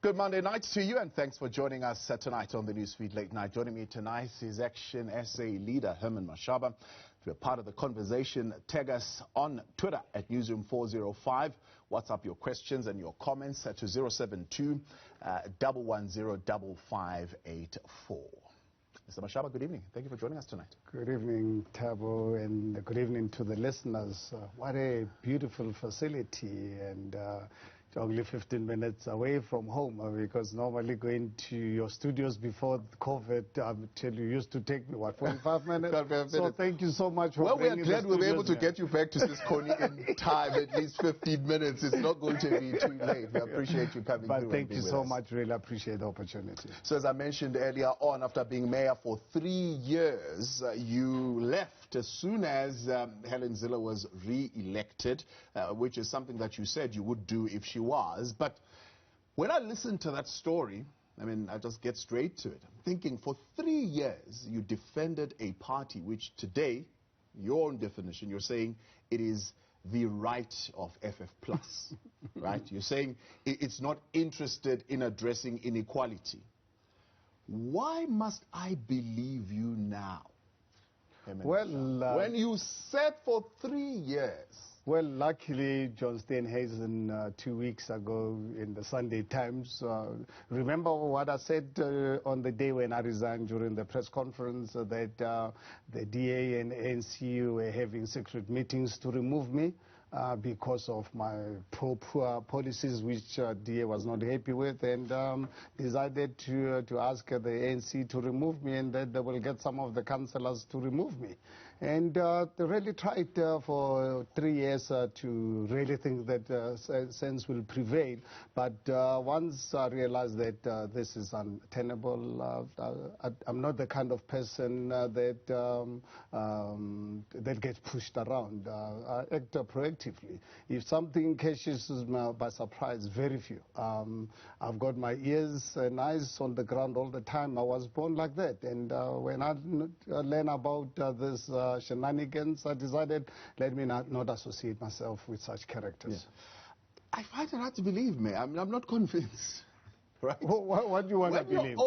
Good Monday night to you, and thanks for joining us tonight on the Newsfeed Late Night. Joining me tonight is Action SA leader Herman Mashaba. If you're part of the conversation, tag us on Twitter at Newzroom 405. WhatsApp your questions and your comments to 072 110 5584. Mr. Mashaba, good evening. Thank you for joining us tonight. Good evening, Thabo, and good evening to the listeners. What a beautiful facility, and only 15 minutes away from home, because normally going to your studios before COVID, I tell you, used to take me, what, 45 minutes? So thank you so much for bringing we are glad we were able to get you back to Siskoni in time, at least 15 minutes. It's not going to be too late. We appreciate you coming through. But thank you so much. Really appreciate the opportunity. So as I mentioned earlier on, after being mayor for 3 years, you left as soon as Helen Zille was re-elected, which is something that you said you would do if she was. But when I listened to that story, I mean, I just get straight to it. I'm thinking for 3 years you defended a party which today, your own definition, you're saying it is the right of FF+, right? You're saying it's not interested in addressing inequality. Why must I believe you now? Well, when you said for 3 years. Well, luckily, John Steenhuisen 2 weeks ago in the Sunday Times, remember what I said on the day when I resigned during the press conference, that the DA and ANC were having secret meetings to remove me because of my pro-poor policies, which DA was not happy with, and decided to ask the ANC to remove me, and that they will get some of the councillors to remove me. And they really tried for 3 years to really think that sense will prevail. But once I realized that this is untenable, I'm not the kind of person that gets pushed around. I act proactively. If something catches me by surprise, very few. I've got my ears and eyes on the ground all the time. I was born like that. And when I learn about this shenanigans, I decided, let me not associate myself with such characters. Yeah. I find it hard to believe, me. I'm not convinced. Right? What do you want to believe?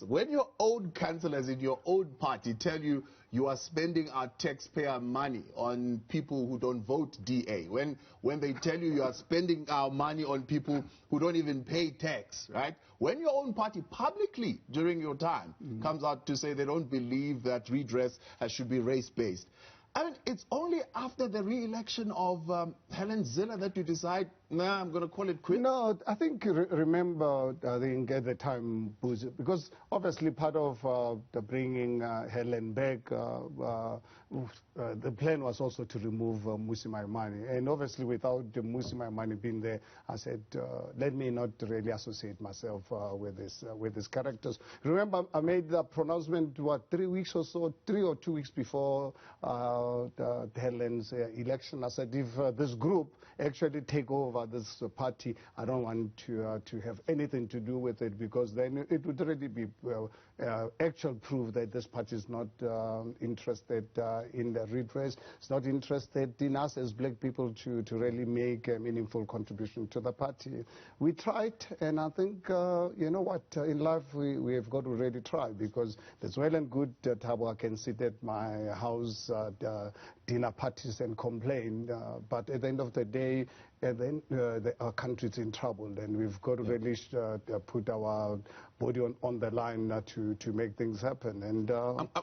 When your own councillors in your own party tell you you are spending our taxpayer money on people who don't vote DA, when they tell you are spending our money on people who don't even pay tax, right? When your own party publicly during your time comes out to say they don't believe that redress should be race-based, I mean, it's only after the re-election of Helen Zille that you decide, nah, I'm going to call it quits? No, I think, remember, I think at the time, because obviously part of the bringing Helen back, the plan was also to remove Mmusi Maimane. And obviously without Mmusi Maimane being there, I said, let me not really associate myself with these characters. Remember, I made the pronouncement, what, 3 weeks or so, 3 or 2 weeks before Helen's election. I said, if this group actually take over this party, I don't want to have anything to do with it, because then it would already be actual proof that this party is not interested in the redress. It's not interested in us as black people to really make a meaningful contribution to the party. We tried, and I think, you know what, in life we have got to really try, because it's well and good that Thabo, I can sit at my house dinner parties and complain, but at the end of the day, our country is in trouble, and we've got to really put our body on the line to make things happen. And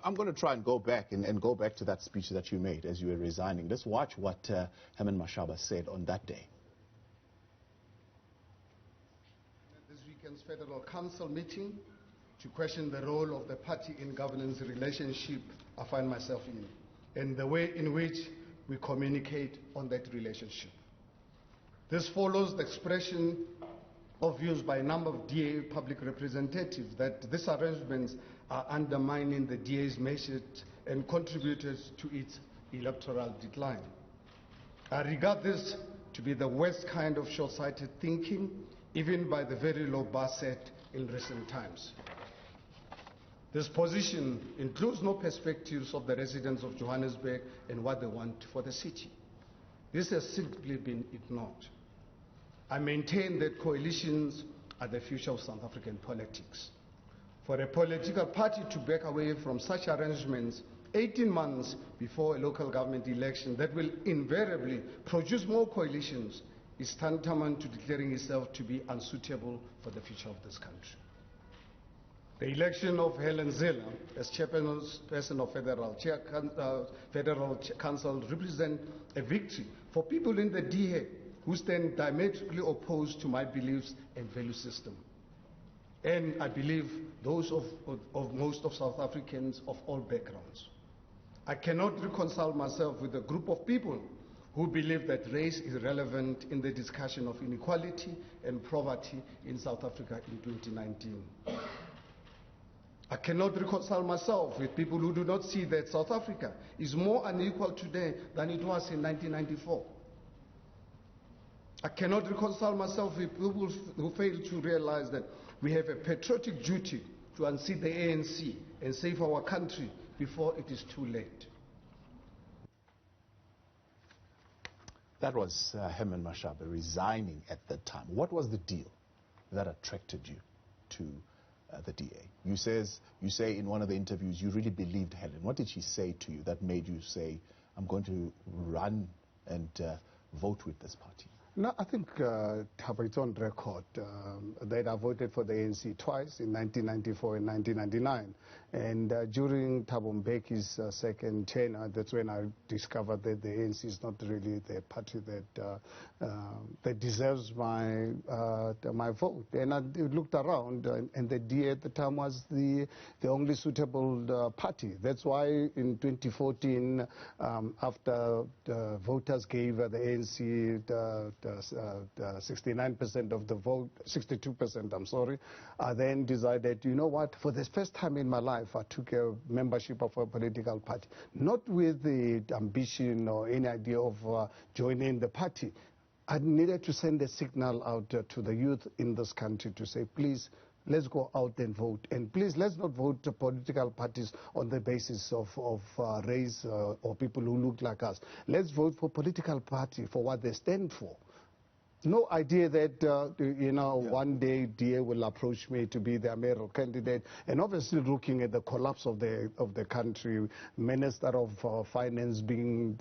I'm going to try and go back and go back to that speech that you made as you were resigning. Let's watch what Herman Mashaba said on that day. At this weekend's Federal Council meeting, to question the role of the party in governance relationship I find myself in, and the way in which we communicate on that relationship. This follows the expression of views by a number of DA public representatives that these arrangements are undermining the DA's message and contributed to its electoral decline. I regard this to be the worst kind of short-sighted thinking, even by the very low bar set in recent times. This position includes no perspectives of the residents of Johannesburg and what they want for the city. This has simply been ignored. I maintain that coalitions at the future of South African politics. For a political party to back away from such arrangements 18 months before a local government election that will invariably produce more coalitions is tantamount to declaring itself to be unsuitable for the future of this country. The election of Helen Zille as chairperson of Federal Council represents a victory for people in the DA who stand diametrically opposed to my beliefs and value system. And I believe those of most of South Africans of all backgrounds. I cannot reconcile myself with a group of people who believe that race is relevant in the discussion of inequality and poverty in South Africa in 2019. I cannot reconcile myself with people who do not see that South Africa is more unequal today than it was in 1994. I cannot reconcile myself with people who fail to realize that we have a patriotic duty to unseat the ANC and save our country before it is too late. That was Herman Mashaba resigning at that time. What was the deal that attracted you to the DA? You say in one of the interviews you really believed Helen. What did she say to you that made you say, I'm going to run and vote with this party? No, I think Thabo, it's on record that I voted for the ANC twice, in 1994 and 1999. And during Thabo Mbeki's second tenure, that's when I discovered that the ANC is not really the party that deserves my vote. And I looked around, and the DA at the time was the only suitable party. That's why in 2014, after the voters gave the ANC 69% of the vote, 62%, I'm sorry, I then decided, you know what, for the first time in my life, I took a membership of a political party, not with the ambition or any idea of joining the party. I needed to send a signal out to the youth in this country to say, please, let's go out and vote. And please, let's not vote to political parties on the basis of race or people who look like us. Let's vote for political party for what they stand for. No idea that, one day DA will approach me to be their mayoral candidate. And obviously looking at the collapse of the country, Minister of Finance being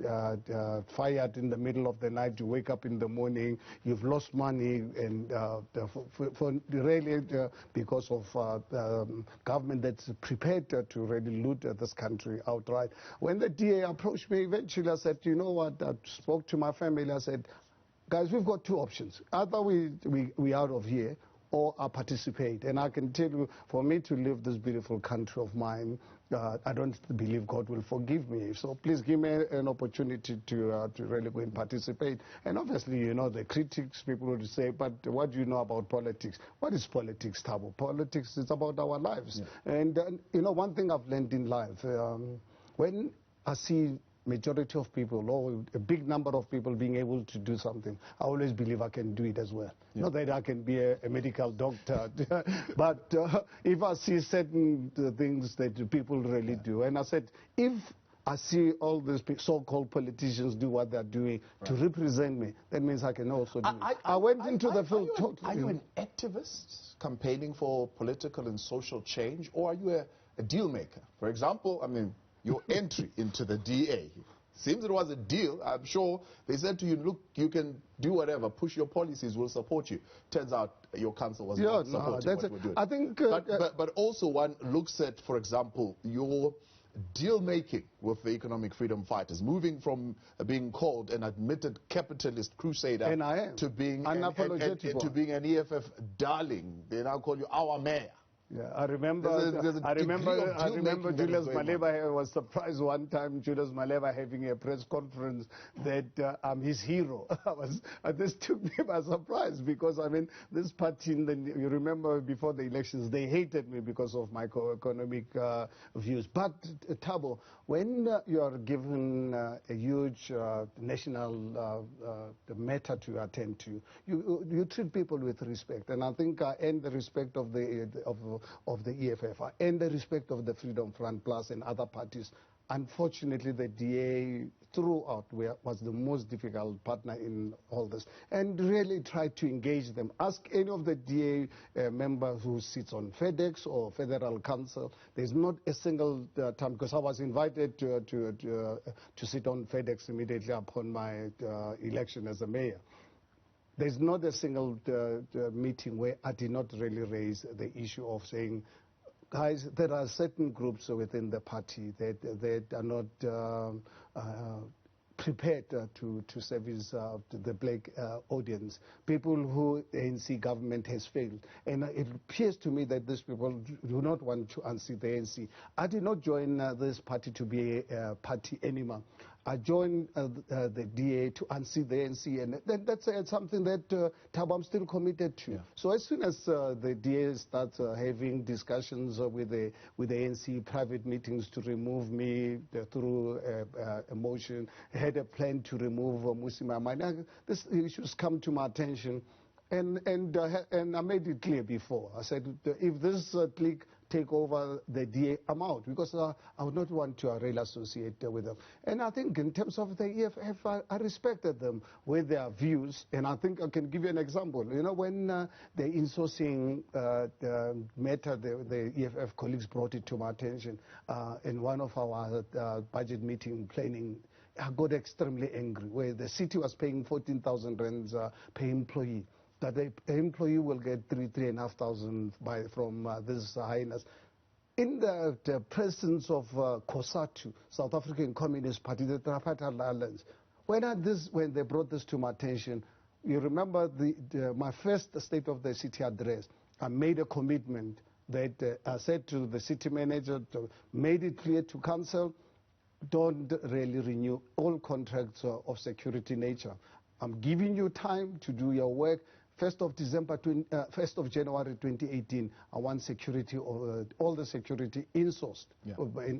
fired in the middle of the night, you wake up in the morning, you've lost money, and because of government that's prepared to really loot this country outright. When the DA approached me, eventually I said, you know what, I spoke to my family, I said, guys, we've got two options. Either we out of here or I participate. And I can tell you, for me to live this beautiful country of mine, I don't believe God will forgive me. So please give me an opportunity to really go and participate. And obviously, the critics, people would say, but what do you know about politics? What is politics, Thabo? Politics is about our lives. Yeah. And, one thing I've learned in life, when I see majority of people or a big number of people being able to do something, I always believe I can do it as well. Yeah. Not that I can be a medical doctor, but if I see certain things that people really do, and I said, if I see all these so-called politicians do what they're doing to represent me, that means I can also do it. I went into the field totally. Are you an activist campaigning for political and social change, or are you a deal maker? For example, I mean, your entry into the DA. Seems it was a deal. I'm sure they said to you, look, you can do whatever, push your policies, we'll support you. Turns out your council was not supporting what we're doing. I think, but also one looks at, for example, your deal making with the economic freedom fighters, moving from being called an admitted capitalist crusader to being an EFF darling. They now call you our mayor. Yeah, I remember Julius Malema was surprised one time, Julius Malema having a press conference that I'm his hero. This took me by surprise because, I mean, this party, you remember before the elections, they hated me because of my economic views. But, Thabo, when you are given a huge national matter to attend to, you treat people with respect. And I think I earned the respect of the EFF and the respect of the Freedom Front Plus and other parties. Unfortunately, the DA throughout was the most difficult partner in all this, and really try to engage them. Ask any of the DA members who sits on FedEx or Federal Council. There's not a single time, because I was invited to sit on FedEx immediately upon my election as a mayor. There's not a single meeting where I did not really raise the issue of saying, guys, there are certain groups within the party that are not prepared to service the black audience, people who the ANC government has failed. And it appears to me that these people do not want to unseat the ANC. I did not join this party to be a party animal. I joined the DA to unseat the ANC, and that's something that Thabo, I'm still committed to. Yeah. So as soon as the DA starts having discussions with the ANC, private meetings to remove me through a motion, had a plan to remove Musi, this issues come to my attention, and I made it clear before. I said, if this clique take over the DA, I'm out, because I would not want to really associate with them. And I think in terms of the EFF, I respected them with their views, and I think I can give you an example. You know, when the insourcing matter, the EFF colleagues brought it to my attention in one of our budget meeting planning, I got extremely angry, where the city was paying 14,000 rands per employee, that the employee will get 3,500 from this highness. In the presence of COSATU, South African Communist Party, the Tripartite Alliance, when they brought this to my attention, you remember my first State of the City address, I made a commitment that I said to the city manager, made it clear to council, don't really renew all contracts of security nature. I'm giving you time to do your work. 1st of January 2018, I want security, all the security insourced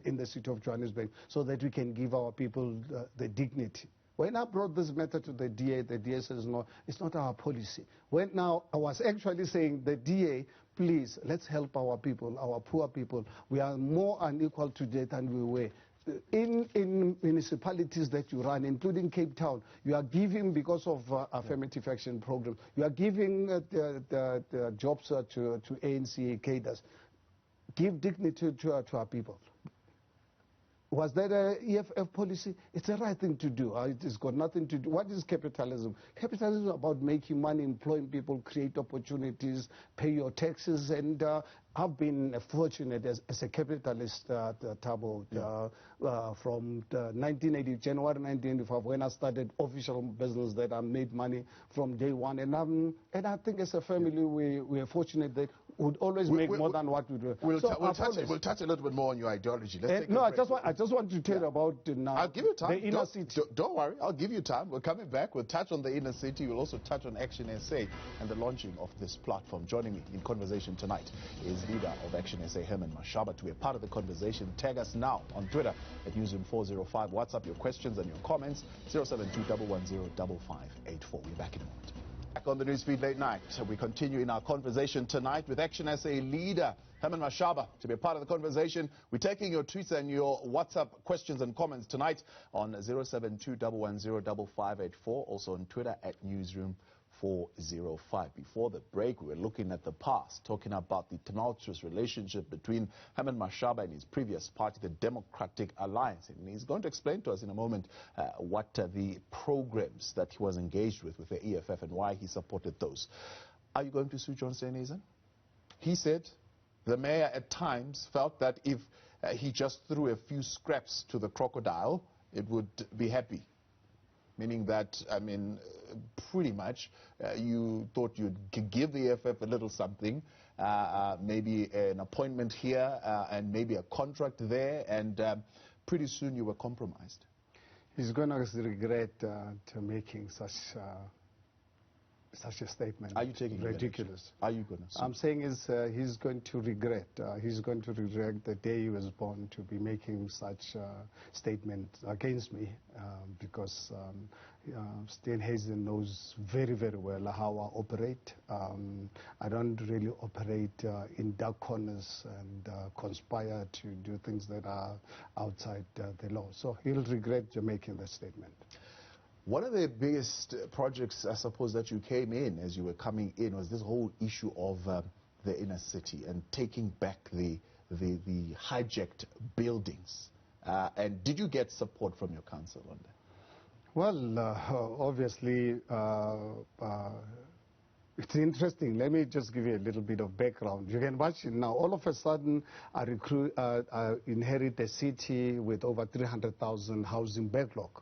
in the city of Johannesburg, so that we can give our people the dignity. When I brought this matter to the DA says, no, it's not our policy. Now I was actually saying, the DA, please, let's help our people, our poor people. We are more unequal today than we were. In municipalities that you run, including Cape Town, you are giving, because of affirmative action program, you are giving the jobs to ANC cadres. Give dignity to our people. Was that an EFF policy? It's the right thing to do. It's got nothing to do. What is capitalism? Capitalism is about making money, employing people, create opportunities, pay your taxes, and I've been fortunate as a capitalist, Thabo, from January 1985, when I started official business, that I made money from day one. And I think as a family, we are fortunate that we would always make more than what we do. We'll touch a little bit more on your ideology. I just want to tell you about now. I'll give you time. The inner city. Don't worry, I'll give you time. We're coming back. We'll touch on the inner city. We'll also touch on Action SA and the launching of this platform. Joining me in conversation tonight is leader of Action SA, Herman Mashaba. To be a part of the conversation, tag us now on Twitter at Newzroom 405. WhatsApp your questions and your comments, 072-110-5584. We're back in a moment. Back on the Newsfeed Late Night. So we continue in our conversation tonight with Action SA leader Herman Mashaba. To be a part of the conversation, we're taking your tweets and your WhatsApp questions and comments tonight on 072-110-5584. Also on Twitter at Newzroom 405. Before the break, we were looking at the past, talking about the tumultuous relationship between Herman Mashaba and his previous party, the Democratic Alliance. And he's going to explain to us in a moment what the programs that he was engaged with the EFF and why he supported those. Are you going to sue John Steenhuisen? He said the mayor at times felt that if he just threw a few scraps to the crocodile, it would be happy. Meaning that, I mean, pretty much you thought you'd give the EFF a little something, maybe an appointment here and maybe a contract there, and pretty soon you were compromised. He's going to regret making such such a statement. Are you taking ridiculous? Are you going to? I'm saying he's going to regret. He's going to regret the day he was born to be making such a statement against me, because Steenhuisen knows very, very well how I operate. I don't really operate in dark corners and conspire to do things that are outside the law. So he'll regret making that statement. One of the biggest projects, I suppose, that you came in as you were coming in was this whole issue of the inner city and taking back the hijacked buildings. And did you get support from your council on that? Well, obviously, it's interesting. Let me just give you a little bit of background. You can watch it now. All of a sudden, I inherit a city with over 300,000 housing backlog.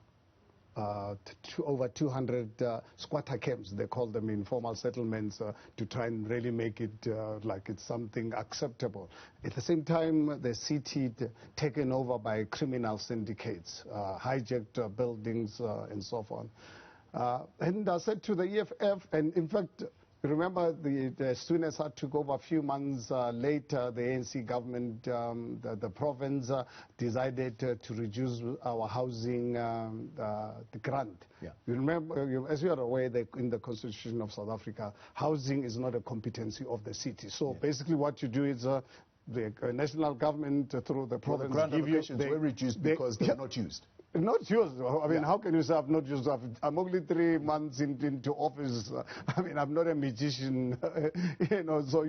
Over 200 squatter camps, they call them informal settlements, to try and really make it like it's something acceptable. At the same time, the city taken over by criminal syndicates, hijacked buildings and so on. And I said to the EFF, and in fact, remember, as soon as I took over a few months later, the ANC government, the province decided to reduce our housing the grant. Yeah. You remember, as you are aware, that in the Constitution of South Africa, housing is not a competency of the city. So basically what you do is the national government through the province... Well, the grant allocations were reduced because they were not used. Not used. I mean, how can you say I've not used? I'm only 3 months into office. I mean, I'm not a magician, you know. So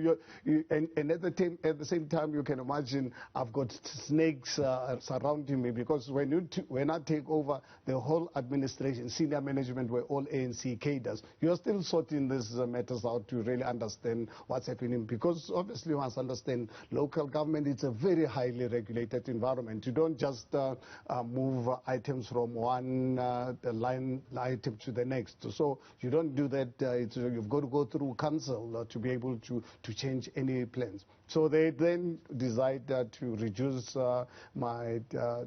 and at the same time, you can imagine I've got snakes surrounding me, because when I take over, the whole administration, senior management were all ANC cadres. You're still sorting these matters out to really understand what's happening, because obviously you must understand local government. It's a very highly regulated environment. You don't just move items from one line item to the next. So you don't do that. You've got to go through council to be able to change any plans. So they then decide to reduce my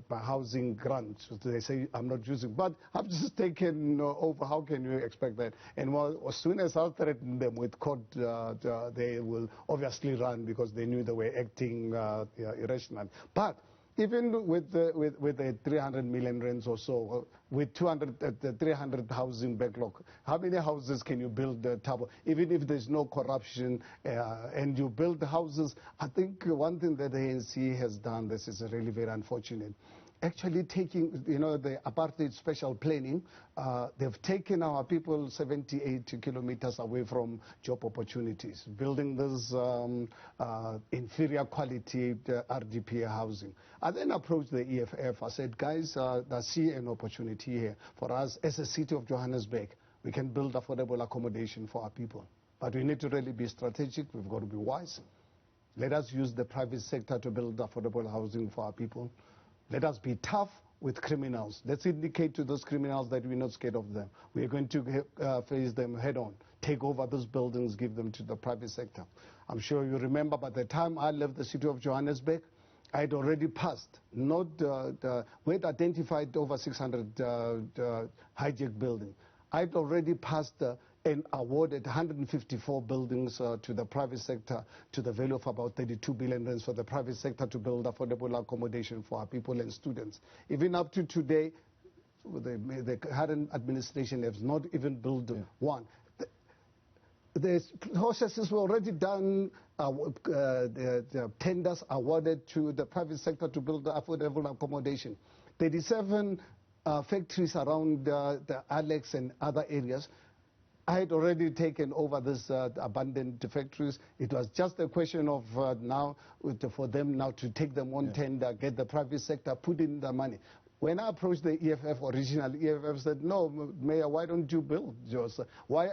housing grant. So they say I'm not using, but I've just taken over. How can you expect that? And as soon as I threatened them with court, they will obviously run, because they knew they were acting irrational. But even with the 300 million rands or so, with 300 housing backlog, how many houses can you build, Thabo? Even if there's no corruption and you build houses, I think one thing that the ANC has done, this is really very unfortunate, actually taking, you know, the apartheid special planning, they've taken our people 78 kilometers away from job opportunities, building this inferior quality RDP housing. I then approached the EFF. I said, guys, I see an opportunity here for us as a city of Johannesburg. We can build affordable accommodation for our people. But we need to really be strategic. We've got to be wise. Let us use the private sector to build affordable housing for our people. Let us be tough with criminals. Let's indicate to those criminals that we're not scared of them. We're going to face them head on, take over those buildings, give them to the private sector. I'm sure you remember, by the time I left the city of Johannesburg, I'd already passed, we'd identified over 600 hijacked buildings. I'd already passed and awarded 154 buildings to the private sector, to the value of about 32 billion rands for the private sector to build affordable accommodation for our people and students. Even up to today, the current administration has not even built one. The processes were already done, the tenders awarded to the private sector to build affordable accommodation. 37 factories around the Alex and other areas. I had already taken over these abandoned factories. It was just a question of for them now to take them on tender, get the private sector, put in the money. When I approached the EFF originally, EFF said, no, Mayor, why don't you build yours? Why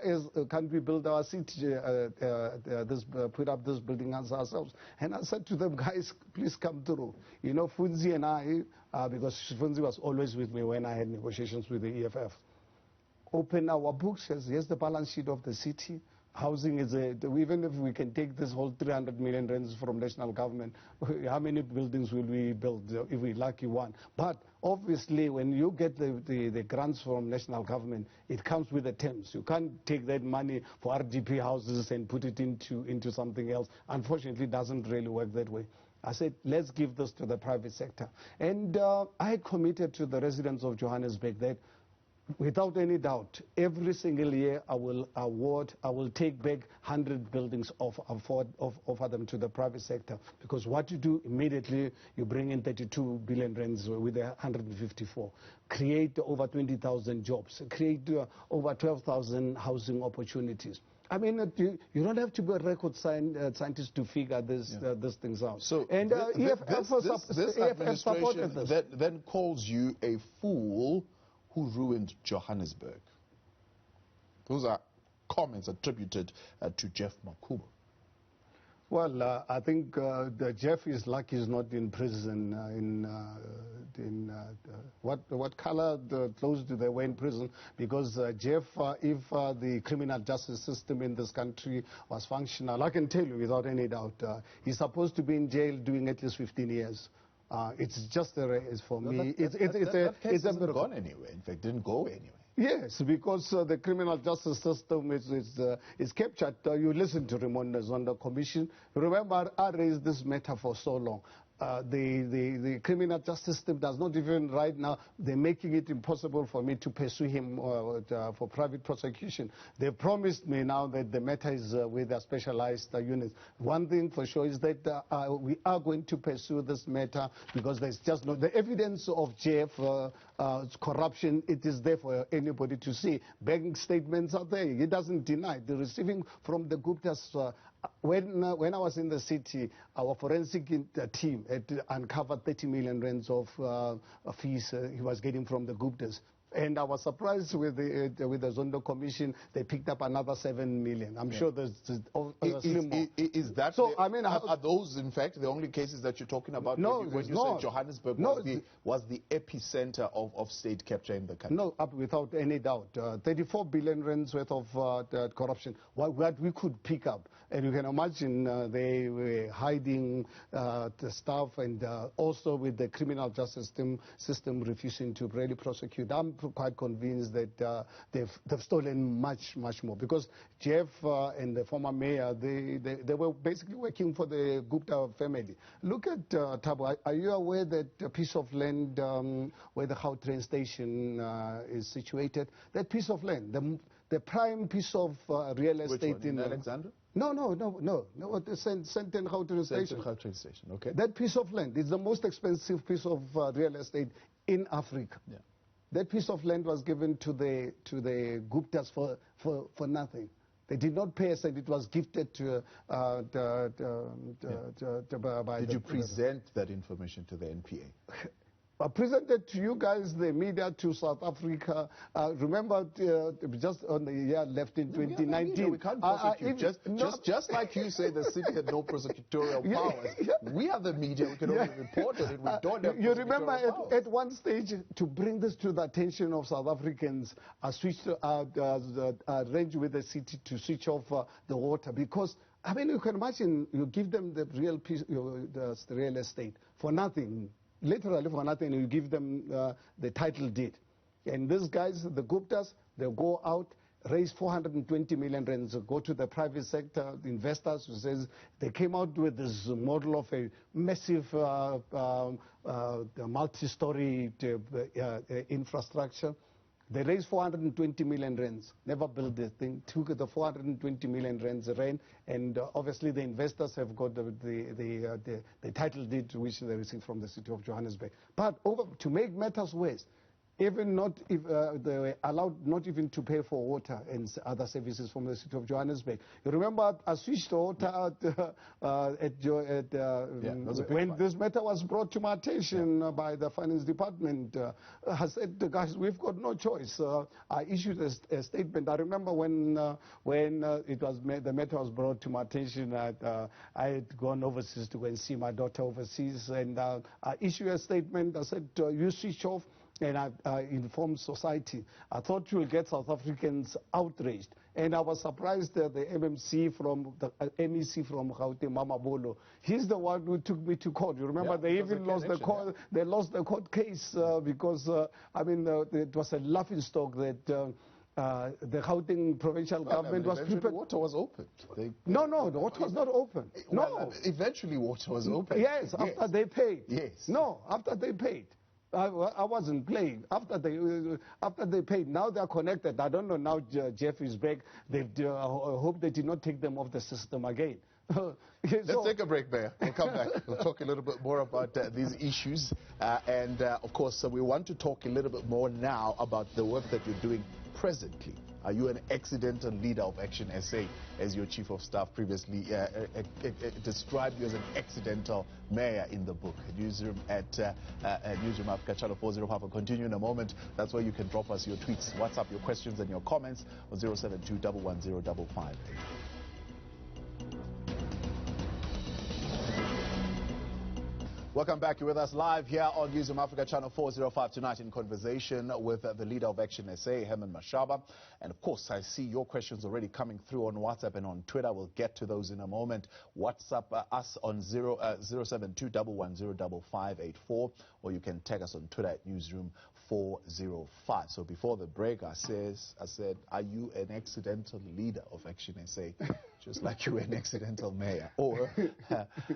can't we build our city, put up this building ourselves? And I said to them, guys, please come through. You know, Funzi and I, because Funzi was always with me when I had negotiations with the EFF, open our books, says, here's the balance sheet of the city. Housing is even if we can take this whole 300 million rands from national government, how many buildings will we build if we lucky one? But obviously, when you get the grants from national government, it comes with the terms. You can't take that money for RDP houses and put it into something else. Unfortunately, it doesn't really work that way. I said, let's give this to the private sector. And I committed to the residents of Johannesburg that without any doubt, every single year I will take back 100 buildings, offer them to the private sector. Because what you do immediately, you bring in 32 billion rands with 154. Create over 20,000 jobs. Create over 12,000 housing opportunities. I mean, you don't have to be a record scientist to figure these things out. So, and this administration then calls you a fool who ruined Johannesburg. Those are comments attributed to Jeff Makuba. Well, I think Jeff is lucky he's not in prison. What color clothes do they wear in prison? Because Jeff, if the criminal justice system in this country was functional, I can tell you without any doubt, he's supposed to be in jail doing at least 15 years. It's just a race for me. That case hasn't gone anywhere. In fact, didn't go anywhere. Yes, because the criminal justice system is captured. You listen to Raymond on the commission. Remember, I raised this matter for so long. The criminal justice system does not even right now, they're making it impossible for me to pursue him for private prosecution. They promised me now that the matter is with a specialized unit. One thing for sure is that we are going to pursue this matter because there's just no, the evidence of Jeff corruption, it is there for anybody to see. Bank statements are there. He doesn't deny. The receiving from the Guptas, when I was in the city, our forensic team had uncovered 30 million rands of fees he was getting from the Guptas. And I was surprised with the Zondo Commission, they picked up another 7 million. I'm sure there's is that so? I mean, are those in fact the only cases that you're talking about? No, when you say Johannesburg was the epicenter of state capture in the country. No, without any doubt. 34 billion rands worth of corruption. What we could pick up, and you can imagine they were hiding the stuff, and also with the criminal justice system refusing to really prosecute. I'm quite convinced that they've stolen much more, because Jeff and the former mayor, they were basically working for the Gupta family. Look at Thabo. Are you aware that a piece of land where the How train station is situated, that piece of land, the prime piece of real estate in Alexandra? No, the Senten Gauteng station. Gauteng station, okay. That piece of land is the most expensive piece of real estate in Africa. Yeah. That piece of land was given to the Guptas for nothing. They did not pay us, and it was gifted to by Did you present that information to the NPA? I presented to you guys, the media, to South Africa. Remember, just on the year left in 2019. We can't prosecute. Just like you say, the city had no prosecutorial powers. We are the media. We can only report on it. We don't have. You remember at one stage, to bring this to the attention of South Africans, I switched arranged with the city to switch off the water, because I mean, you can imagine, you give them the real piece, the real estate for nothing. Literally for nothing, you give them the title deed. And these guys, the Guptas, they'll go out, raise 420 million rands, go to the private sector, the investors who says they came out with this model of a massive multi-story infrastructure. They raised 420 million rands, never built the thing, took the 420 million rands ran, and obviously the investors have got the title deed which they received from the city of Johannesburg. But to make matters worse, even not if they were allowed not even to pay for water and other services from the city of Johannesburg. You remember I switched the water out when this matter was brought to my attention by the finance department. I said, guys, we've got no choice. I issued a statement. I remember when the matter was brought to my attention, I had gone overseas to go and see my daughter overseas, and I issued a statement. I said, you switch off. and inform society. I thought you'll get South Africans outraged. And I was surprised that the MMC from the MEC from Gauteng, Mama Bolo, he's the one who took me to court. You remember, they even lost the court. Yeah. They lost the court case because it was a laughingstock that the Gauteng provincial government was prepared. Water was open. No, the water was not open. Well, eventually water was open. Yes, after they paid. Yes. No, after they paid. I wasn't playing. After they paid, now they're connected. I don't know, now Jeff is back. I hope they did not take them off the system again. Let's take a break, Mayor. We'll come back. We'll talk a little bit more about these issues. Of course, we want to talk a little bit more now about the work that you're doing presently. Are you an accidental leader of Action SA, as your chief of staff previously described you as an accidental mayor in the book? Newsroom at Newzroom Afrika, channel 405. We'll continue in a moment. That's where you can drop us your tweets, WhatsApp your questions and your comments on 072 110 558. Welcome back. You're with us live here on Newzroom Afrika, channel 405, tonight in conversation with the leader of Action SA, Herman Mashaba. And of course, I see your questions already coming through on WhatsApp and on Twitter. We'll get to those in a moment. WhatsApp us on 072 110 584, or you can tag us on Twitter at Newzroom 405. So before the break, I said, are you an accidental leader of Action SA? Just like you were an accidental mayor, or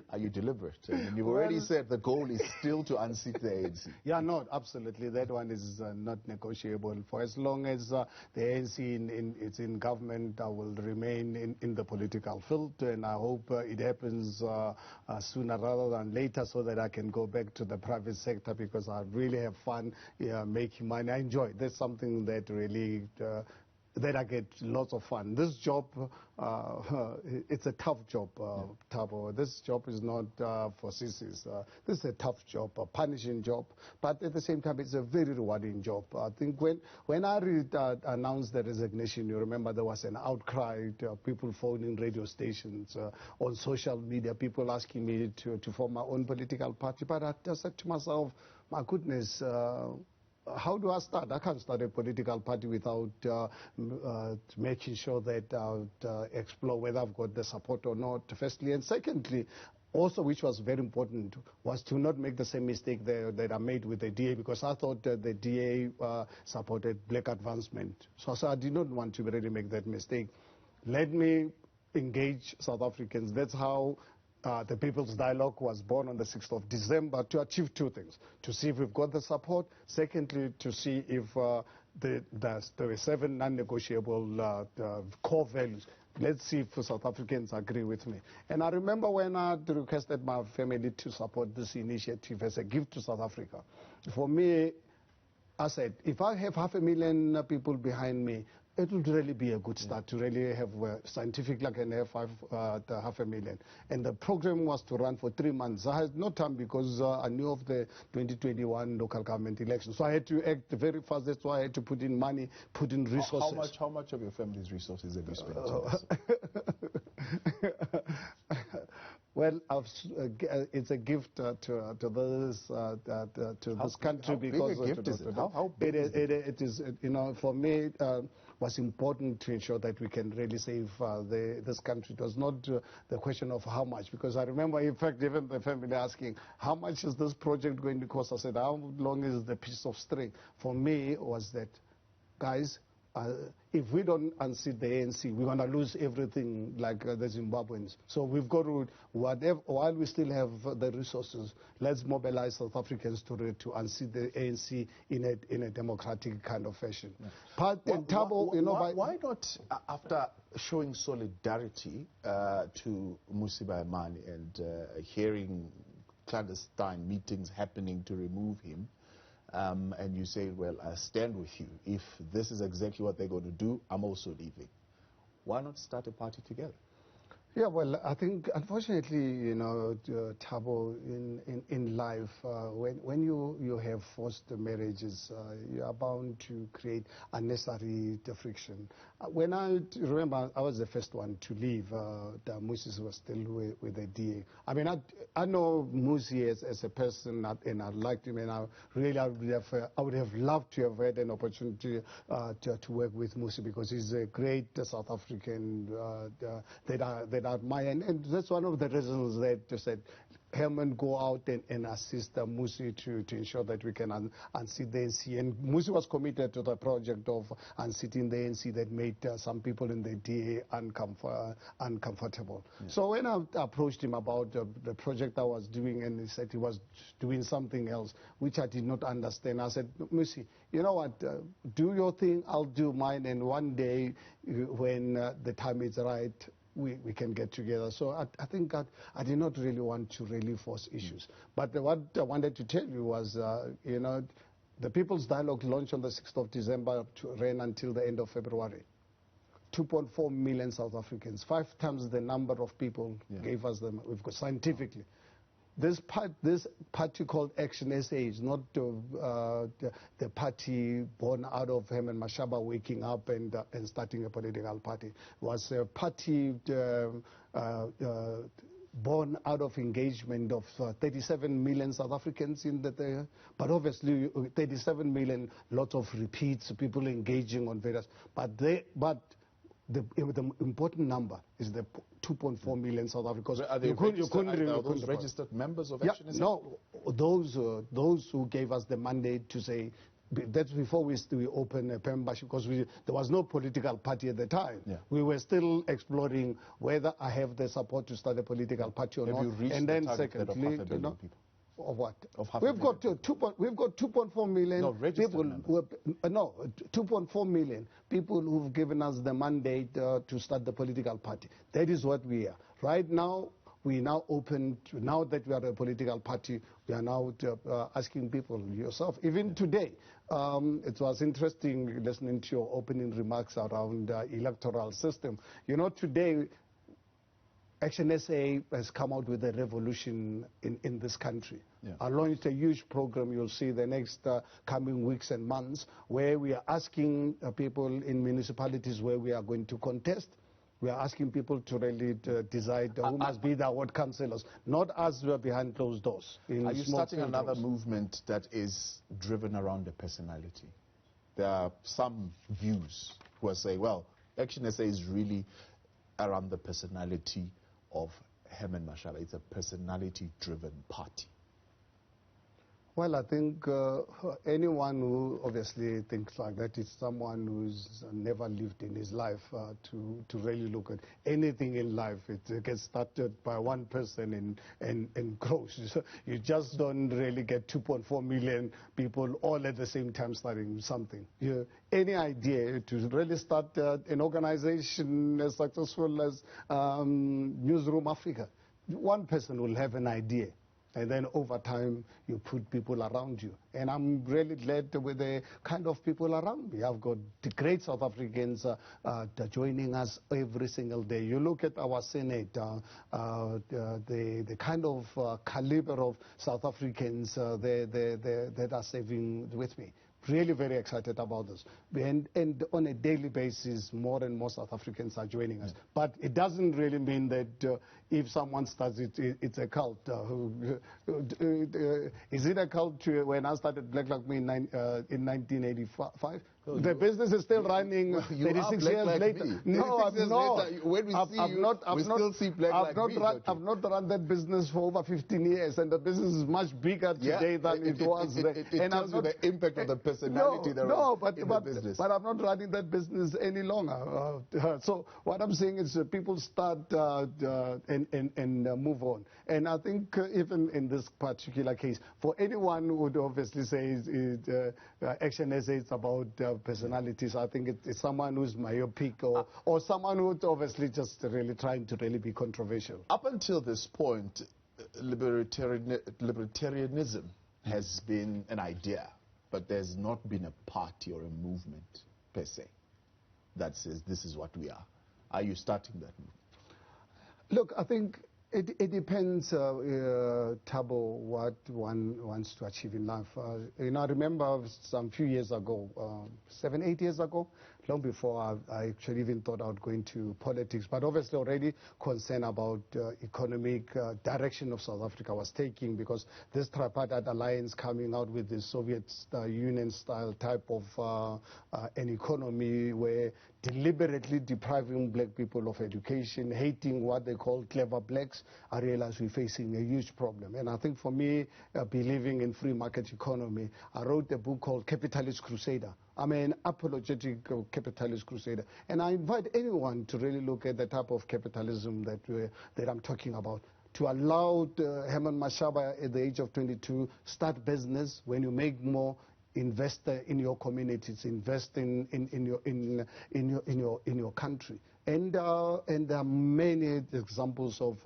are you deliberate? And you've already said the goal is still to unseat the ANC. Yeah, no, absolutely. That one is not negotiable. For as long as the ANC is in government, I will remain in the political field, and I hope it happens sooner rather than later, so that I can go back to the private sector, because I really have fun making money. I enjoy it. That's something that really that I get lots of fun. This job, it's a tough job, Thabo. This job is not for sissies. This is a tough job, a punishing job, but at the same time, it's a very rewarding job. I think when I announced the resignation, you remember there was an outcry, people phoning radio stations, on social media, people asking me to form my own political party. But I just said to myself, my goodness, how do I start? I can't start a political party without making sure that I explore whether I've got the support or not, firstly. And secondly, also, which was very important, was to not make the same mistake that I made with the DA, because I thought that the DA supported black advancement. So I did not want to really make that mistake. Let me engage South Africans. That's how the People's Dialogue was born on the 6th of December, to achieve two things: to see if we've got the support, secondly, to see if there were 7 non-negotiable core values. Let's see if South Africans agree with me. And I remember when I requested my family to support this initiative as a gift to South Africa. For me, I said, if I have 500,000 people behind me, it would really be a good start to really have scientific, like, and have 500,000. And the program was to run for 3 months. I had no time because I knew of the 2021 local government elections. So I had to act very fast. That's why I had to put in money, put in resources. How much of your family's resources have you spent? Well, it's a gift to this country, because gift is it? How big it is. You know, for me, was important to ensure that we can really save this country. It was not the question of how much, because I remember, in fact, even the family asking, how much is this project going to cost? I said, how long is the piece of string? For me, was that, guys, if we don't unseat the ANC, we're going to lose everything, like the Zimbabweans. So we've got to, while we still have the resources, let's mobilize South Africans to unseat the ANC in a democratic kind of fashion. Yeah. Thabo, you know, why not, after showing solidarity to Musiba Emani and hearing clandestine meetings happening to remove him, and you say, well, I stand with you. If this is exactly what they're going to do, I'm also leaving. Why not start a party together? Yeah, well, I think, unfortunately, you know, Thabo, in life, when you have forced marriages, you are bound to create unnecessary friction. When I remember, I was the first one to leave. Moses was still with the DA. I mean, I know Musi as a person, and I liked him, and I would have loved to have had an opportunity to work with Musi, because he's a great South African that I admire, and that's one of the reasons that just said, Herman, go out and assist Musi to ensure that we can unseat the ANC. And Musi was committed to the project of unseating the ANC that made some people in the DA uncomfortable. Yeah. So when I approached him about the project I was doing, and he said he was doing something else, which I did not understand, I said, Musi, you know what, do your thing, I'll do mine, and one day when the time is right, we can get together. So I think I did not really want to really force issues. But what I wanted to tell you was, you know, the People's Dialogue launched on the 6th of December to ran until the end of February. 2.4 million South Africans, 5 times the number of people gave us them. We've got scientifically. This party called Action SA is not the party born out of Herman Mashaba waking up and starting a political party. It was a party born out of engagement of 37 million South Africans in that, but obviously 37 million, lots of repeats, people engaging on various, but the important number is the 2.4 million South Africans. Are they those registered members of Action SA? No, those who gave us the mandate to say, that's before we opened a membership, because there was no political party at the time. Yeah. We were still exploring whether I have the support to start a political party or not. You reached and then the target secondly, of 500 million people? Of what? Of half we've got 2.4 million people. 2.4 million people who've given us the mandate to start the political party. That is what we are. Right now, we now open, now that we are a political party, we are now asking people, yourself, even today, it was interesting listening to your opening remarks around electoral system. You know, today, Action SA has come out with a revolution in this country. Yeah. I launched a huge program you'll see the next coming weeks and months, where we are asking people in municipalities where we are going to contest. We are asking people to really decide who must be the ward councillors, not us who are behind closed doors. Are you starting another movement that is driven around the personality? There are some views who are saying, well, Action SA is really around the personality of Herman Mashaba. It's a personality-driven party. Well, I think anyone who obviously thinks like that is someone who's never lived in his life to really look at anything in life. It gets started by one person and grows. You just don't really get 2.4 million people all at the same time starting something. Any idea to really start an organization as successful as Newzroom Afrika, one person will have an idea. And then over time, you put people around you. And I'm really glad with the kind of people around me. I've got the great South Africans joining us every single day. You look at our Senate, the kind of caliber of South Africans that are serving with me. Really very excited about this. And on a daily basis, more and more South Africans are joining us. But it doesn't really mean that if someone starts it, it's a cult. Is it a cult when I started Black Like Me in 1985? The business is still running 36 years later. No, I'm not. When we see you, we still see Black Like Me. I've not run that business for over 15 years, and the business is much bigger today than it was then. It tells you the impact of the personality in the business. But I'm not running that business any longer. So what I'm saying is people start and move on. And I think even in this particular case, for anyone who would obviously say Action SA is about personalities, I think it's someone who's myopic or someone who's obviously just really trying to really be controversial. Up until this point, libertarianism has been an idea, but there's not been a party or a movement per se that says this is what we are. Are you starting that movement? Look, I think it depends, Thabo, what one wants to achieve in life. I remember some few years ago, 7, 8 years ago, long before I actually even thought I would go into politics. But obviously already concerned about economic direction of South Africa was taking, because this tripartite alliance coming out with the Soviet Union style type of an economy where deliberately depriving black people of education, hating what they call clever blacks, I realize we're facing a huge problem. And I think for me, believing in free market economy, I wrote a book called Capitalist Crusader. I'm an apologetic capitalist crusader. And I invite anyone to really look at the type of capitalism that I'm talking about. To allow Herman Mashaba at the age of 22 start business. When you make more, invest in your communities, invest in your country. And there are many examples of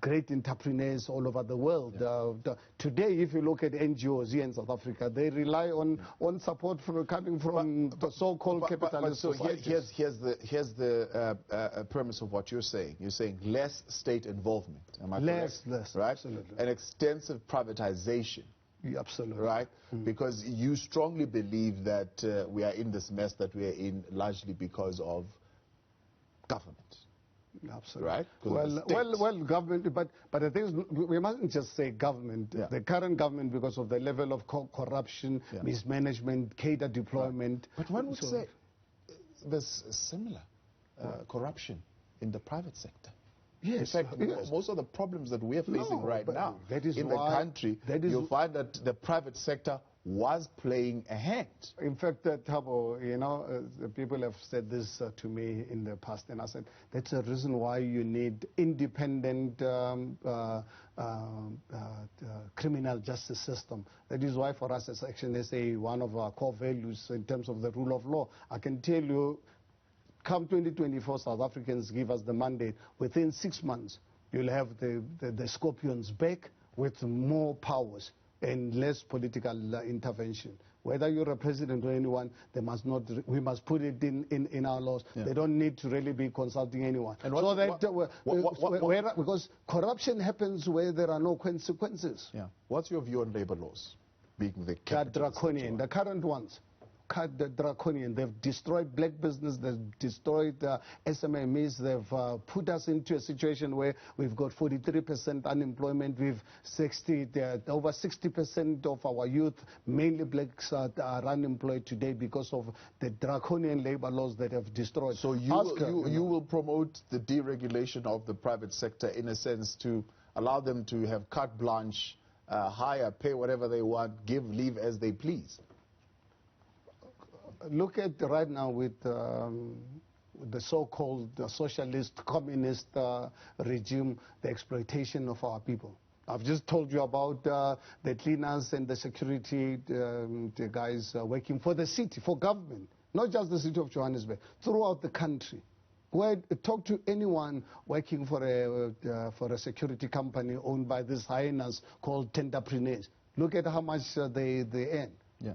great entrepreneurs all over the world. Yeah. Today, if you look at NGOs here in South Africa, they rely on support coming from the so-called capitalist societies. So here's the premise of what you're saying. You're saying less state involvement. Am I correct? Less, right? Absolutely. An extensive privatization. Yeah, absolutely. Right? Because you strongly believe that we are in this mess that we are in largely because of government. Absolutely. Right? Well, government, but the thing is, we mustn't just say government. Yeah. The current government, because of the level of corruption, mismanagement, cadre deployment. But one would say there's similar corruption in the private sector. Yes. In fact, most of the problems that we're facing right now in the country, you'll find that the private sector was playing a hand. In fact, Thabo, you know, people have said this to me in the past, and I said, that's the reason why you need independent criminal justice system. That is why for us as Action SA, one of our core values in terms of the rule of law, I can tell you, come 2024, South Africans give us the mandate. Within 6 months, you'll have the scorpions back with more powers and less political intervention. Whether you're a president or anyone, they must not. We must put it in our laws. Yeah. They don't need to really be consulting anyone. And because corruption happens where there are no consequences. Yeah. What's your view on labor laws? Being the draconian, the current ones. Draconian. They've destroyed black business, they've destroyed SMMEs, they've put us into a situation where we've got 43% unemployment, we've over 60% of our youth, mainly blacks, are unemployed today because of the draconian labor laws that have destroyed. So you will promote the deregulation of the private sector in a sense to allow them to have carte blanche, hire, pay whatever they want, give leave as they please. Look at right now with the so-called socialist, communist regime, the exploitation of our people. I've just told you about the cleaners and the security the guys working for the city, for government, not just the city of Johannesburg, throughout the country. Talk to anyone working for a security company owned by these hyenas called tenderpreneurs. Look at how much they earn. Yeah.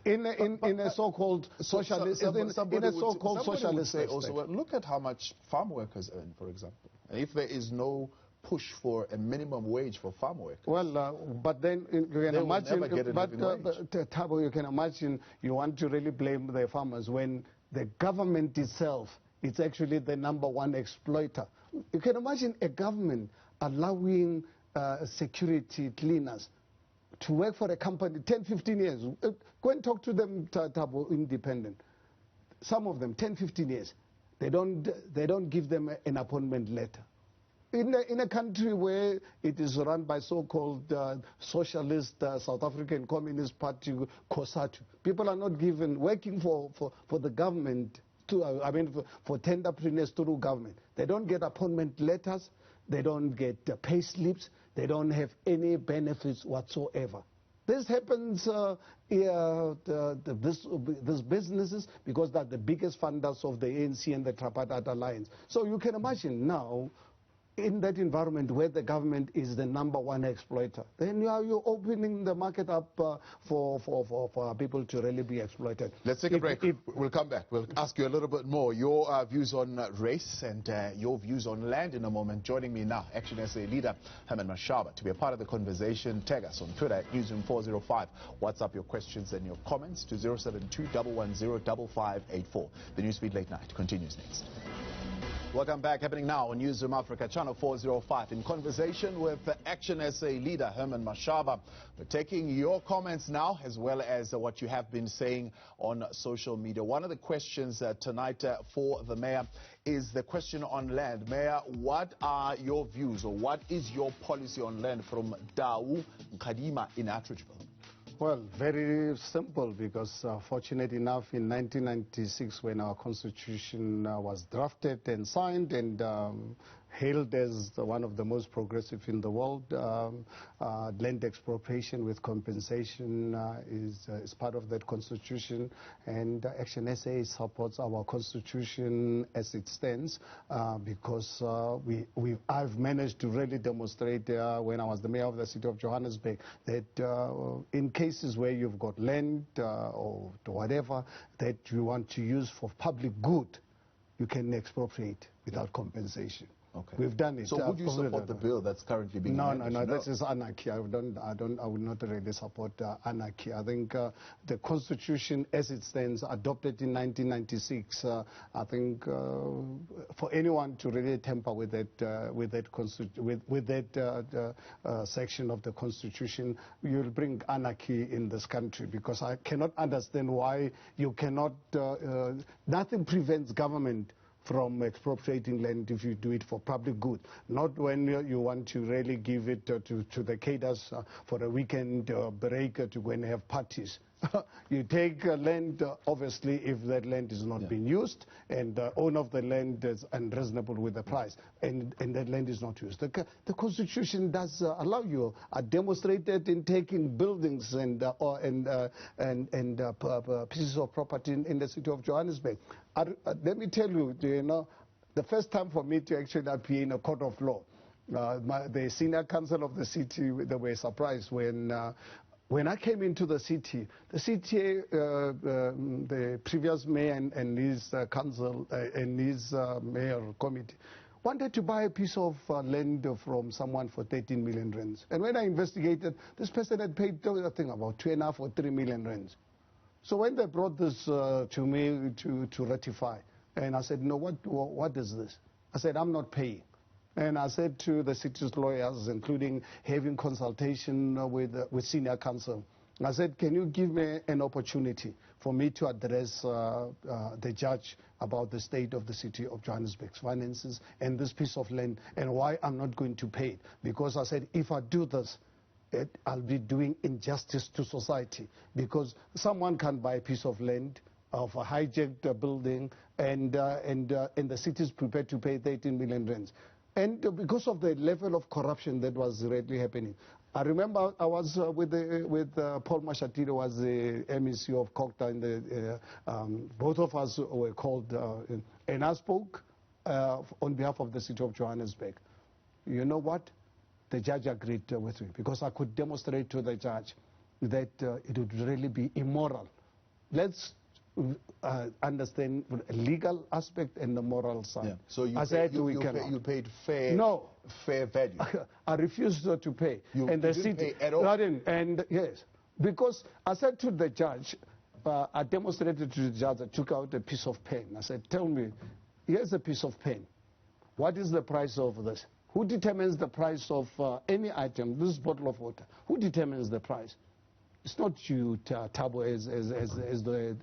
In a so-called socialist, socialist say also, well, look at how much farm workers earn, for example. If there is no push for a minimum wage for farm workers, well, but then you can imagine. Thabo, you can imagine you want to really blame the farmers when the government itself is actually the #1 exploiter. You can imagine a government allowing security cleaners to work for a company 10, 15 years. Go and talk to them, Thabo, independent. Some of them, 10, 15 years. They don't give them an appointment letter. In a country where it is run by so-called socialist South African Communist Party, COSATU, people are not given, working for the government, for tenderpreneurs through government. They don't get appointment letters. They don't get pay slips. They don't have any benefits whatsoever. This happens these businesses because they're the biggest funders of the ANC and the Tripartite Alliance. So you can imagine now in that environment where the government is the #1 exploiter, then you're opening the market up for people to really be exploited. Let's take a break. We'll come back. We'll ask you a little bit more. Your views on race and your views on land in a moment. Joining me now, Action SA leader Herman Mashaba. To be a part of the conversation, tag us on Twitter at Newzroom 405. WhatsApp your questions and your comments to 072-110-5584. The Newsfeed Late Night continues next. Welcome back. Happening now on Newzroom Africa, channel 405. In conversation with Action SA leader Herman Mashaba. We're taking your comments now, as well as what you have been saying on social media. One of the questions tonight for the mayor is the question on land. Mayor, what are your views, or what is your policy on land from Thabo Nkadima in Atteridgeville? Well, very simple, because fortunate enough in 1996, when our constitution was drafted and signed and hailed as one of the most progressive in the world, land expropriation with compensation is part of that constitution, and Action SA supports our constitution as it stands, because I've managed to really demonstrate when I was the mayor of the city of Johannesburg that in cases where you've got land or whatever that you want to use for public good, you can expropriate without compensation. Okay. We've done it. So would you support the bill that's currently being amended? No, this is anarchy. I would not really support anarchy. I think the Constitution as it stands, adopted in 1996, I think for anyone to really tamper with that section of the Constitution, you'll bring anarchy in this country, because I cannot understand why you cannot, nothing prevents government from expropriating land if you do it for public good, not when you want to really give it to the cadres for a weekend break to go and have parties. You take land, obviously, if that land is not being used and the owner of the land is unreasonable with the price, and that land is not used. The Constitution does allow you, demonstrated in taking buildings and pieces of property in the city of Johannesburg. Let me tell you, the first time for me to actually appear in a court of law, the senior council of the city, they were surprised when I came into the city, the previous mayor and his council and his mayor committee wanted to buy a piece of land from someone for 13 million rands. And when I investigated, this person had paid, I think, about 2.5 or 3 million rands. So when they brought this to me to ratify, and I said, no, what is this? I said, I'm not paying. And I said to the city's lawyers, including having consultation with senior counsel, I said, can you give me an opportunity for me to address the judge about the state of the city of Johannesburg's finances and this piece of land and why I'm not going to pay it? Because I said, if I do this, I'll be doing injustice to society, because someone can buy a piece of land of a hijacked building and the city is prepared to pay 13 million rands. And because of the level of corruption that was really happening, I remember I was with Paul Mashatile, was the MEC of Kokta, and both of us were called, and I spoke on behalf of the city of Johannesburg. You know what? The judge agreed with me, because I could demonstrate to the judge that it would really be immoral. Let's understand the legal aspect and the moral side. Yeah. So you paid fair value. I refused to pay. You didn't pay at all? And yes, because I said to the judge, I demonstrated to the judge, I took out a piece of pen. I said, tell me, here's a piece of pen. What is the price of this? Who determines the price of any item, this bottle of water? Who determines the price? It's not you, Thabo,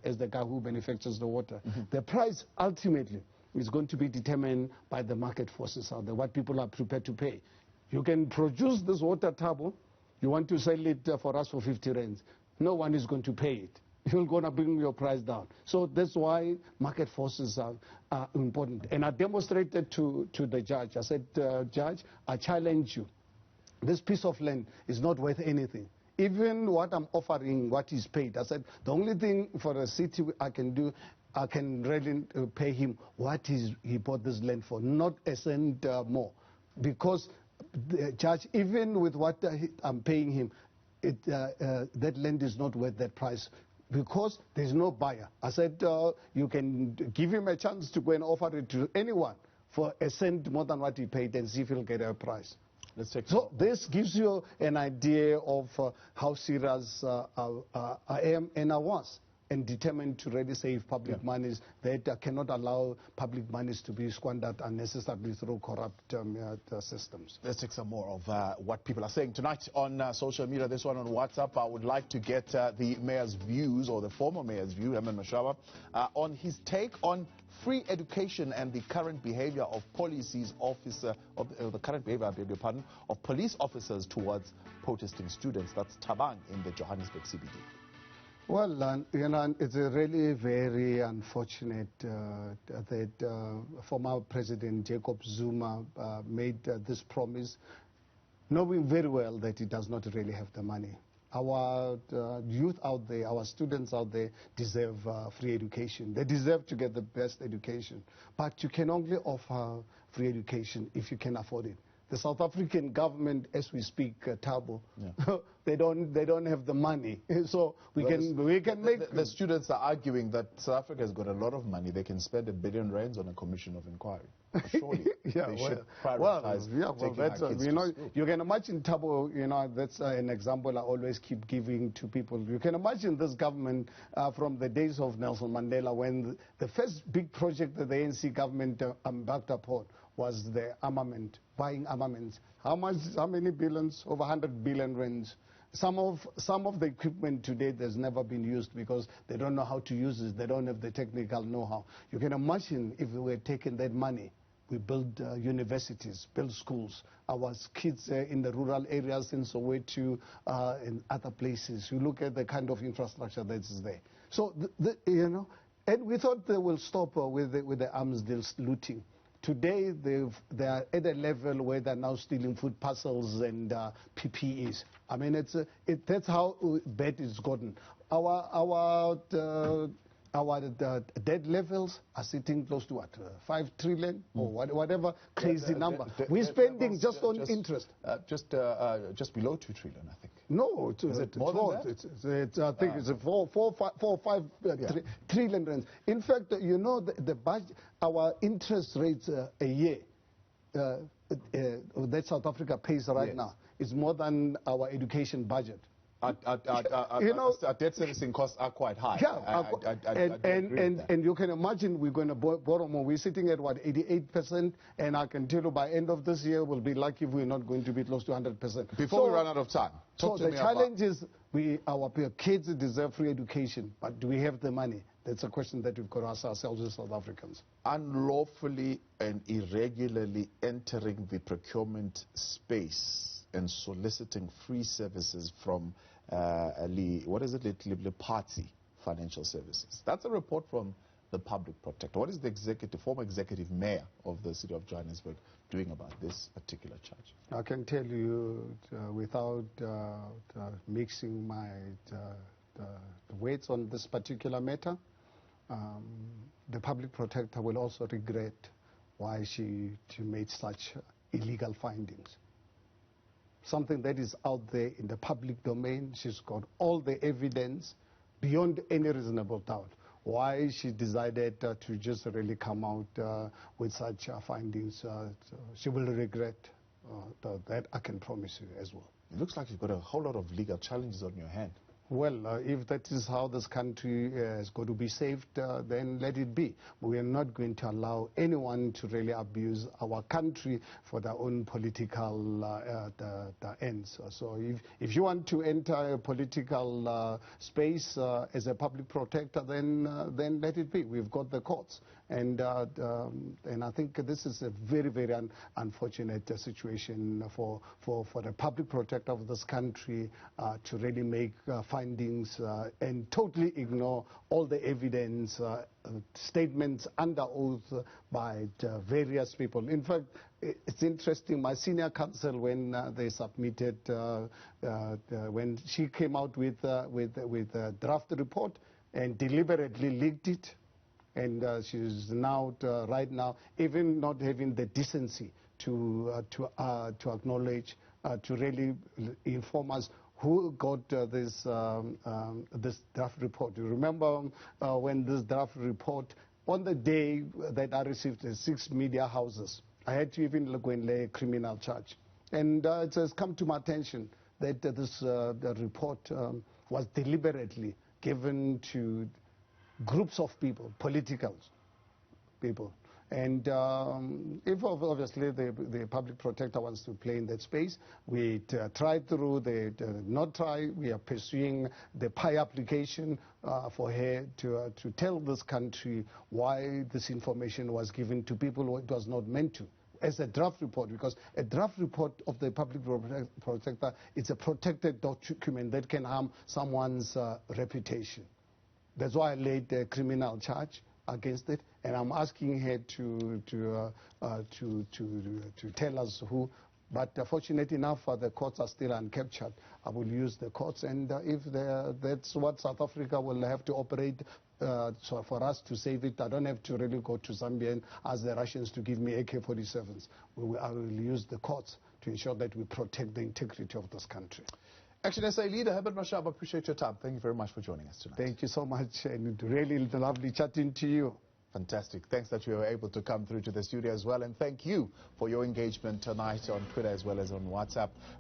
as the guy who manufactures the water. Mm-hmm. The price ultimately is going to be determined by the market forces out there, what people are prepared to pay. You can produce this water, Thabo. You want to sell it for us for 50 rands. No one is going to pay it. You're going to bring your price down. So that's why market forces are important. And I demonstrated to the judge. I said, Judge, I challenge you. This piece of land is not worth anything. Even what I'm offering, what is paid, I said, the only thing for the city I can do, I can really pay him what he bought this land for, not a cent more. because the judge, even with what I'm paying him, that land is not worth that price because there's no buyer. I said you can give him a chance to go and offer it to anyone for a cent more than what he paid and see if he'll get a price. So this gives you an idea of how serious I am and I was, and determined to really save public monies, that cannot allow public monies to be squandered unnecessarily through corrupt systems. Let's take some more of what people are saying tonight on social media. This one on WhatsApp. I would like to get the mayor's views, or the former mayor's view, Herman Mashaba, on his take on free education and the current behavior of police officers towards protesting students. That's Thabang in the Johannesburg CBD. Well, you know, it's really very unfortunate that former President Jacob Zuma made this promise, knowing very well that he does not really have the money. Our youth out there, our students out there deserve free education. They deserve to get the best education. But you can only offer free education if you can afford it. The South African government, as we speak, Thabo, they don't have the money. So we can make... The students are arguing that South Africa has got a lot of money. They can spend R1 billion on a commission of inquiry. Surely they should prioritize taking our kids to school. You can imagine, Thabo, you know, that's an example I always keep giving to people. You can imagine this government from the days of Nelson Mandela, when the first big project that the ANC government embarked upon was the armament, buying armaments. How many billions? Over 100 billion rands. Some of the equipment today that's never been used because they don't know how to use it. They don't have the technical know-how. You can imagine if we were taking that money, we build universities, build schools. Our kids in the rural areas in Soweto, in other places. You look at the kind of infrastructure that's there. So, you know, and we thought they will stop with the arms deals looting. Today, they are at a level where they're now stealing food parcels and PPEs. I mean, that's how bad it's gotten. Our debt levels are sitting close to what, 5 trillion or whatever crazy number. We're spending just on interest. Just below 2 trillion, I think. No, is it more than that? I think it's 4 or 5 trillion rands. In fact, you know, the budget, our interest rates a year that South Africa pays right now is more than our education budget. Our debt servicing costs are quite high. And you can imagine we're going to borrow more. We're sitting at, what, 88%? And I can tell you by end of this year, we'll be lucky if we're not going to be close to 100%. Before we run out of time, so the challenge is our kids deserve free education, but do we have the money? That's a question that we've got to ask ourselves as South Africans. Unlawfully and irregularly entering the procurement space and soliciting free services from party financial services. That's a report from the public protector. What is the former executive mayor of the city of Johannesburg doing about this particular charge? I can tell you without mixing my weights on this particular matter, the public protector will also regret why she made such illegal findings. Something that is out there in the public domain. She's got all the evidence beyond any reasonable doubt. Why she decided to just really come out with such findings, she will regret that, I can promise you as well. It looks like you've got a whole lot of legal challenges on your hand. Well, if that is how this country is going to be saved, then let it be. We are not going to allow anyone to really abuse our country for their own political ends. So if you want to enter a political space as a public protector, then let it be. We've got the courts. And I think this is a very, very unfortunate situation for the public protector of this country to really make findings and totally ignore all the evidence, statements under oath by various people. In fact, it's interesting, my senior counsel, when they submitted, when she came out with a draft report and deliberately leaked it, and she's now, right now, even not having the decency to acknowledge, to really inform us who got this draft report. You remember when this draft report, on the day that I received 6 media houses, I had to even go and lay a criminal charge. And it has come to my attention that this the report was deliberately given to groups of people, political people. And if obviously the public protector wants to play in that space, we try through not try, we are pursuing the PI application for her to tell this country why this information was given to people who it was not meant to, as a draft report, because a draft report of the public protector, it's a protected document that can harm someone's reputation. That's why I laid a criminal charge against it, and I'm asking her to tell us who. But fortunately enough, the courts are still uncaptured. I will use the courts, and if that's what South Africa will have to operate. So for us to save it, I don't have to really go to Zambia and ask the Russians to give me AK-47s. I will use the courts to ensure that we protect the integrity of this country. Action SA leader Herman Mashaba, appreciate your time. Thank you very much for joining us tonight. Thank you so much, and really lovely chatting to you. Fantastic. Thanks that you were able to come through to the studio as well, and thank you for your engagement tonight on Twitter as well as on WhatsApp.